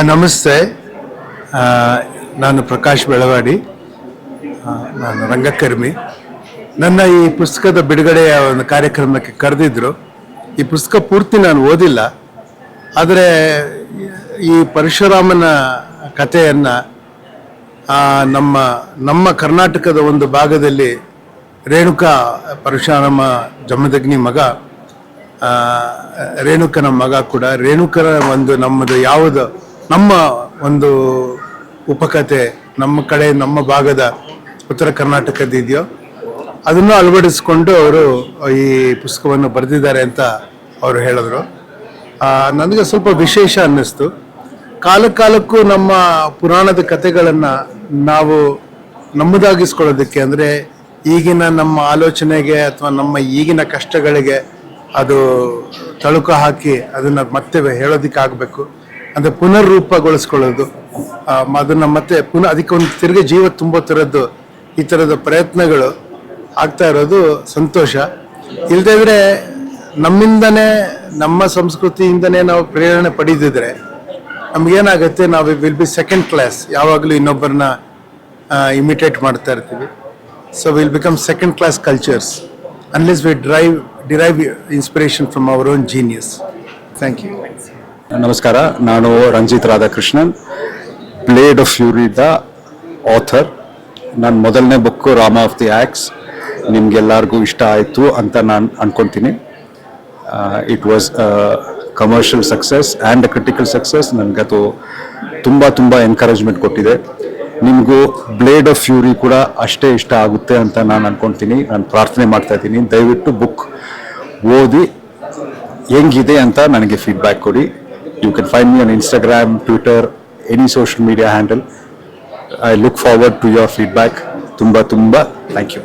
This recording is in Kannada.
ನಮಸ್ತೆ. ನಾನು ಪ್ರಕಾಶ್ ಬೆಳವಾಡಿ. ನಾನು ರಂಗಕರ್ಮಿ. ನನ್ನ ಈ ಪುಸ್ತಕದ ಬಿಡುಗಡೆಯ ಒಂದು ಕಾರ್ಯಕ್ರಮಕ್ಕೆ ಕರೆದಿದ್ರು. ಈ ಪುಸ್ತಕ ಪೂರ್ತಿ ನಾನು ಓದಿಲ್ಲ, ಆದರೆ ಈ ಪರಶುರಾಮನ ಕಥೆಯನ್ನು ನಮ್ಮ ಕರ್ನಾಟಕದ ಒಂದು ಭಾಗದಲ್ಲಿ ರೇಣುಕಾ, ಪರಶುರಾಮ ಜಮದಗ್ನಿ ಮಗ, ರೇಣುಕನ ಮಗ ಕೂಡ, ರೇಣುಕರ ಒಂದು ನಮ್ಮ ಒಂದು ಉಪಕಥೆ ನಮ್ಮ ಕಡೆ, ನಮ್ಮ ಭಾಗದ ಉತ್ತರ ಕರ್ನಾಟಕದ ಇದೆಯೋ ಅದನ್ನು ಅಳವಡಿಸ್ಕೊಂಡು ಅವರು ಈ ಪುಸ್ತಕವನ್ನು ಬರೆದಿದ್ದಾರೆ ಅಂತ ಅವರು ಹೇಳಿದ್ರು. ನನಗೆ ಸ್ವಲ್ಪ ವಿಶೇಷ ಅನ್ನಿಸ್ತು. ಕಾಲಕ್ಕೂ ನಮ್ಮ ಪುರಾಣದ ಕಥೆಗಳನ್ನು ನಾವು ನಮ್ಮದಾಗಿಸ್ಕೊಳ್ಳೋದಕ್ಕೆ, ಅಂದರೆ ಈಗಿನ ನಮ್ಮ ಆಲೋಚನೆಗೆ ಅಥವಾ ನಮ್ಮ ಈಗಿನ ಕಷ್ಟಗಳಿಗೆ ಅದು ತಳುಕು ಹಾಕಿ ಅದನ್ನು ಮತ್ತೆ ಹೇಳೋದಕ್ಕೆ ಆಗಬೇಕು, ಅಂದರೆ ಪುನರ್ರೂಪಗೊಳಿಸ್ಕೊಳ್ಳೋದು, ಅದನ್ನು ಮತ್ತೆ ಅದಕ್ಕೆ ಒಂದು ತಿರುಗಿ ಜೀವ ತುಂಬೋ ಥರದ್ದು ಈ ಥರದ ಪ್ರಯತ್ನಗಳು ಆಗ್ತಾ ಇರೋದು ಸಂತೋಷ. ಇಲ್ಲದೇ ಇದ್ರೆ ನಮ್ಮಿಂದನೇ, ನಮ್ಮ ಸಂಸ್ಕೃತಿಯಿಂದನೇ ನಾವು ಪ್ರೇರಣೆ ಪಡೆದಿದ್ರೆ ನಮಗೇನಾಗುತ್ತೆ, ನಾವು ವಿಲ್ ಬಿ ಸೆಕೆಂಡ್ ಕ್ಲಾಸ್. ಯಾವಾಗಲೂ ಇನ್ನೊಬ್ಬರನ್ನ ಇಮಿಟೇಟ್ ಮಾಡ್ತಾ ಇರ್ತೀವಿ. So will become second class cultures unless we derive inspiration from our own genius. Thank you. ನಮಸ್ಕಾರ, ನಾನು ರಂಜಿತ್ ರಾಧಾಕೃಷ್ಣನ್, ಬ್ಲೇಡ್ ಆಫ್ ಫ್ಯೂರಿದ ಆಥರ್. ನನ್ನ ಮೊದಲನೇ book Rama of the axe ನಿಮ್ಗೆಲ್ಲರಿಗೂ ಇಷ್ಟ ಆಯಿತು ಅಂತ ನಾನು ಅನ್ಕೊತೀನಿ. It was commercial success and a critical success. ನನಗದು ತುಂಬ ಎನ್ಕರೇಜ್ಮೆಂಟ್ ಕೊಟ್ಟಿದೆ. ನಿಮಗೂ ಬ್ಲೇಡ್ ಆಫ್ ಫ್ಯೂರಿ ಕೂಡ ಅಷ್ಟೇ ಇಷ್ಟ ಆಗುತ್ತೆ ಅಂತ ನಾನು ಅನ್ಕೊತೀನಿ. ನಾನು ಪ್ರಾರ್ಥನೆ ಮಾಡ್ತಾ ಇದ್ದೀನಿ, ದಯವಿಟ್ಟು ಬುಕ್ ಓದಿ ಹೆಂಗಿದೆ ಅಂತ ನನಗೆ ಫೀಡ್ಬ್ಯಾಕ್ ಕೊಡಿ. You can find me on Instagram, Twitter, any social media handle. I look forward to your feedback. ತುಂಬ ಥ್ಯಾಂಕ್ ಯು.